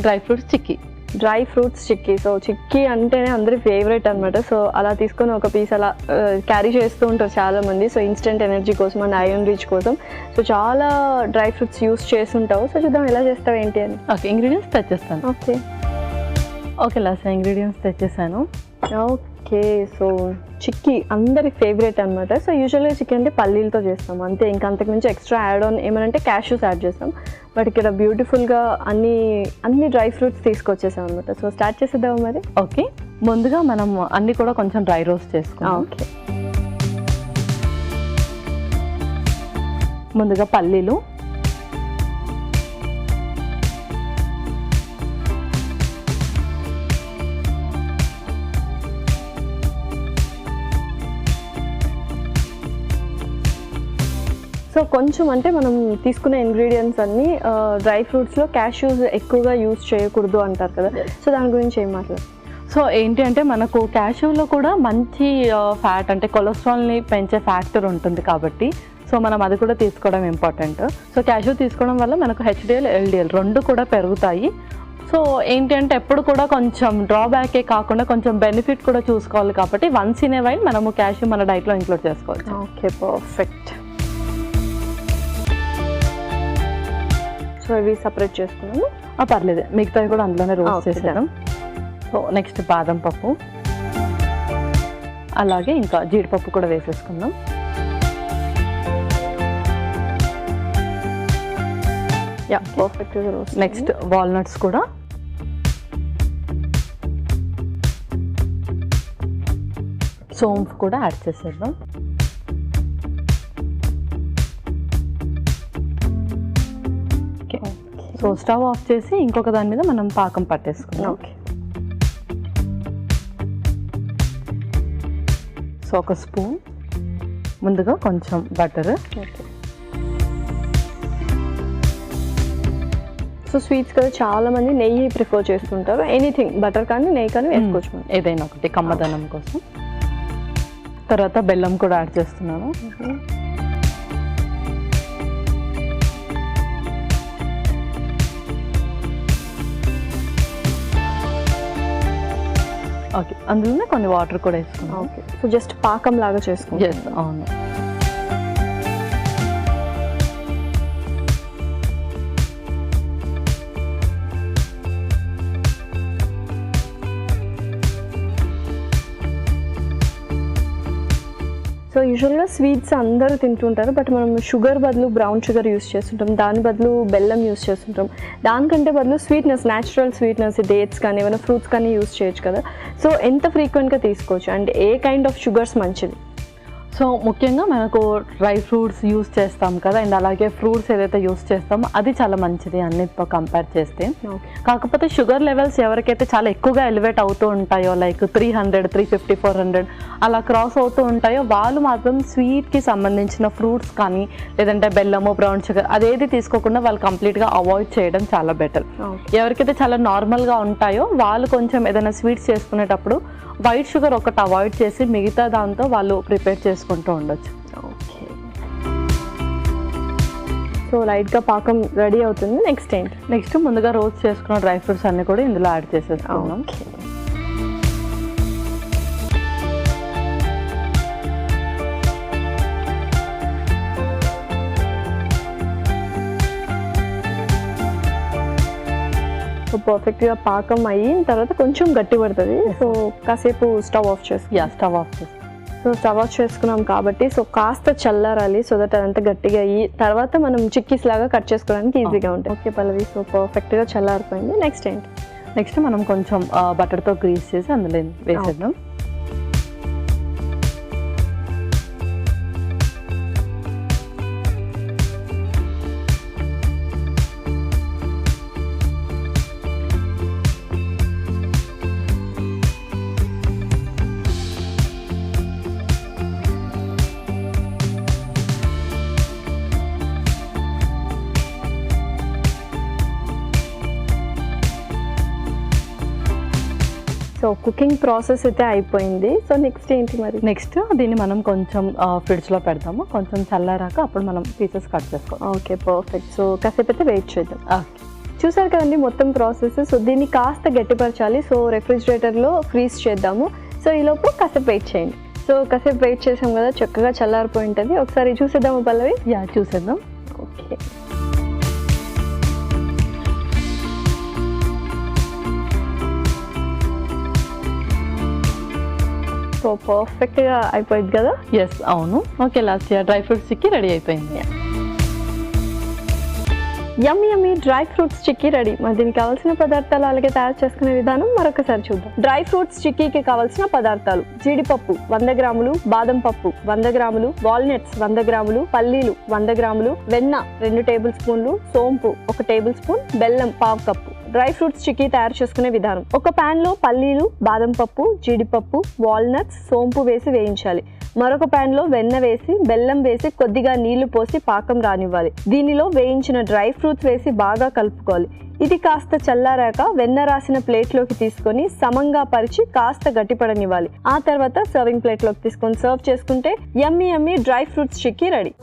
Dry fruits chikki. Dry fruits chikki. So chikki అంటేనే అందరి favourite అనమాట. సో అలా తీసుకొని ఒక పీస్ అలా క్యారీ చేస్తూ ఉంటారు చాలామంది. సో ఇన్స్టెంట్ ఎనర్జీ కోసం అండ్ ఐరన్ రీచ్ కోసం. సో చాలా డ్రై ఫ్రూట్స్ యూస్ చేస్తుంటావు. సో చూద్దాం ఎలా చేస్తావు ఏంటి అని. ఓకే, ఇంగ్రీడియంట్స్ తెచ్చేస్తాను. ఓకే లాస్ట్ ఇంగ్రీడియంట్స్ తెచ్చేసాను. ఓకే, సో చిక్కీ అందరి ఫేవరెట్ అనమాట. సో యూజువల్గా చిక్కీ అంటే పల్లీలతో చేస్తాం అంతే, ఇంకా అంతకుమించి ఎక్స్ట్రా యాడ్ ఆన్ ఏమంటే క్యాష్యూస్ యాడ్ చేస్తాం. బట్ ఇక్కడ బ్యూటిఫుల్గా అన్ని డ్రై ఫ్రూట్స్ తీసుకొచ్చేసాం అనమాట. సో స్టార్ట్ చేసేద్దాం మరి. ఓకే, ముందుగా మనం అన్ని కూడా కొంచెం డ్రై రోస్ట్ చేసుకున్నాం. ఓకే, ముందుగా పల్లీలు, సో కొంచెం అంటే మనం తీసుకునే ఇంగ్రీడియంట్స్ అన్నీ డ్రై ఫ్రూట్స్లో క్యాష్యూస్ ఎక్కువగా యూజ్ చేయకూడదు అంటారు కదా. సో దాని గురించి ఏం మాట్లాడు. సో ఏంటి అంటే మనకు క్యాష్యూలో కూడా మంచి ఫ్యాట్ అంటే కొలెస్ట్రాల్ని పెంచే ఫ్యాక్టర్ ఉంటుంది కాబట్టి సో మనం అది కూడా తీసుకోవడం ఇంపార్టెంట్. సో క్యాష్యూ తీసుకోవడం వల్ల మనకు హెచ్డిఎల్ ఎల్డిఎల్ రెండు కూడా పెరుగుతాయి. సో ఏంటి అంటే ఎప్పుడు కూడా కొంచెం డ్రాబ్యాకే కాకుండా కొంచెం బెనిఫిట్ కూడా చూసుకోవాలి కాబట్టి వన్స్ ఇన్ ఏ వైల్ మనము క్యాష్యూ మన డైట్లో ఇంక్లూడ్ చేసుకోవాలి. Okay, perfect. సో ఇవి సపరేట్ చేసుకున్నాము. పర్లేదు, మిగతావి కూడా అందులోనే రోస్ట్ చేసేద్దాం. సో నెక్స్ట్ బాదం పప్పు, అలాగే ఇంకా జీడిపప్పు కూడా వేసేసుకుందాం. పర్ఫెక్ట్. నెక్స్ట్ వాల్నట్స్ కూడా, సోంఫ్ కూడా యాడ్ చేసేద్దాం. సో స్టవ్ ఆఫ్ చేసి ఇంకొక దాని మీద మనం పాకం పట్టేసుకుందాం. ఓకే, సో ఒక స్పూన్, ముందుగా కొంచెం బటర్. ఓకే. సో స్వీట్స్ కదా చాలా మంది నెయ్యి ప్రిఫర్ చేస్తుంటారు. ఎనీథింగ్ బటర్ కానీ నెయ్యి కానీ వేసుకోవచ్చు, ఏదైనా ఒకటి కమ్మదనం కోసం. తర్వాత బెల్లం కూడా యాడ్ చేస్తున్నాను. ఓకే, అందులోనే కొన్ని వాటర్ కూడా వేసుకున్నాం. ఓకే, సో జస్ట్ పాకం లాగా చేసుకుంటాం. అవును. సో యూజువల్గా స్వీట్స్ అందరూ తింటుంటారు, బట్ మనం షుగర్ బదులు బ్రౌన్ షుగర్ యూస్ చేస్తుంటాం, దాని బదులు బెల్లం యూస్ చేస్తుంటాం. దానికంటే బదులు స్వీట్నెస్, న్యాచురల్ స్వీట్నెస్, డేట్స్ కానీ ఏమైనా ఫ్రూట్స్ కానీ యూస్ చేయొచ్చు కదా. సో ఎంత ఫ్రీక్వెంట్గా తీసుకోవచ్చు అంటే ఏ కైండ్ ఆఫ్ షుగర్స్ మంచిది? సో ముఖ్యంగా మనకు డ్రై ఫ్రూట్స్ యూస్ చేస్తాం కదా, అండ్ అలాగే ఫ్రూట్స్ ఏదైతే యూస్ చేస్తామో అది చాలా మంచిది అన్నిటితో కంపేర్ చేస్తే. కాకపోతే షుగర్ లెవెల్స్ ఎవరికైతే చాలా ఎక్కువగా ఎలివేట్ అవుతూ ఉంటాయో, లైక్ 300, 350, 400 అలా క్రాస్ అవుతూ ఉంటాయో వాళ్ళు మాత్రం స్వీట్కి సంబంధించిన ఫ్రూట్స్ కానీ లేదంటే బెల్లము, బ్రౌన్ షుగర్ అదేది తీసుకోకుండా వాళ్ళు కంప్లీట్గా అవాయిడ్ చేయడం చాలా బెటర్. ఎవరికైతే చాలా నార్మల్గా ఉంటాయో వాళ్ళు కొంచెం ఏదైనా స్వీట్స్ చేసుకునేటప్పుడు వైట్ షుగర్ ఒకటి అవాయిడ్ చేసి మిగతా దాంతో వాళ్ళు ప్రిపేర్ చేసుకుంటూ ఉండొచ్చు. ఓకే, సో లైట్గా పాకం రెడీ అవుతుంది. నెక్స్ట్ ఏంటి? నెక్స్ట్ ముందుగా రోస్ట్ చేసుకున్న డ్రై ఫ్రూట్స్ అన్నీ కూడా ఇందులో యాడ్ చేసేసుకున్నాం. సో పర్ఫెక్ట్గా పాకం అయిన తర్వాత కొంచెం గట్టి పడుతుంది. సో కాసేపు స్టవ్ ఆఫ్ చేసుకున్నాం. స్టవ్ ఆఫ్ చేసి సో స్టవ్ ఆఫ్ చేసుకున్నాం కాబట్టి సో కాస్త చల్లారాలి, సో దట్ అదంతా గట్టిగా అయ్యి తర్వాత మనం చిక్కీస్ లాగా కట్ చేసుకోవడానికి ఈజీగా ఉంటాయి. ఓకే పల్లవి, సో పర్ఫెక్ట్గా చల్లారిపోయింది. నెక్స్ట్ ఏంటి? నెక్స్ట్ మనం కొంచెం బటర్తో గ్రీస్ చేసి అందులో వేసేద్దాం. సో కుకింగ్ ప్రాసెస్ అయితే అయిపోయింది. సో నెక్స్ట్ ఏంటి మరి? నెక్స్ట్ దీన్ని మనం కొంచెం ఫ్రిడ్జ్లో పెడతాము, కొంచెం చల్లారాక అప్పుడు మనం పీసెస్ కట్ చేసుకోవాలి. Okay perfect. సో కాసేపు అయితే వెయిట్ చేద్దాం. చూసారు కదండి మొత్తం ప్రాసెస్. సో దీన్ని కాస్త గట్టిపరచాలి. సో రెఫ్రిజిరేటర్లో ఫ్రీజ్ చేద్దాము. సో ఈలోపు కాసేపు వెయిట్ చేయండి. సో కాసేపు వెయిట్ చేసాం కదా, చక్కగా చల్లారిపోయి ఉంటుంది. ఒకసారి చూసేద్దాము పల్లవి. యా చూసేద్దాం. ఓకే, సో పర్ఫెక్ట్గా అయిపోయింది కదా. ఎస్ అవును. Okay, last year dry fruits chikki ready అయిపోయింది. యమ్మీ యమ్మీ డ్రై ఫ్రూట్స్ చిక్కీ రెడీ. మరి దీనికి కావాల్సిన పదార్థాలు అలాగే తయారు చేసుకునే విధానం మరొకసారి చూద్దాం. డ్రై ఫ్రూట్స్ చిక్కీకి కావాల్సిన పదార్థాలు: జీడిపప్పు 100 గ్రాములు, బాదం పప్పు 100 గ్రాములు, వాల్నట్స్ 100 గ్రాములు, పల్లీలు 100 గ్రాములు, వెన్న 2 టేబుల్ స్పూన్లు, సోంపు 1 టేబుల్ స్పూన్, బెల్లం 1/2 కప్పు. డ్రై ఫ్రూట్స్ చిక్కీ తయారు చేసుకునే విధానం: ఒక ప్యాన్ లో పల్లీలు, బాదం పప్పు, జీడిపప్పు, వాల్నట్స్, సోంపు వేసి వేయించాలి. మరొక ప్యాన్ లో వెన్న వేసి, బెల్లం వేసి, కొద్దిగా నీళ్లు పోసి పాకం రానివ్వాలి. దీనిలో వేయించిన డ్రై ఫ్రూట్స్ వేసి బాగా కలుపుకోవాలి. ఇది కాస్త చల్లారాక వెన్న రాసిన ప్లేట్లోకి తీసుకొని సమంగా పరిచి కాస్త గట్టిపడనివ్వాలి. ఆ తర్వాత సర్వింగ్ ప్లేట్లోకి తీసుకొని సర్వ్ చేసుకుంటే యమ్మీ యమ్మీ డ్రై ఫ్రూట్స్ చిక్కీ రెడీ.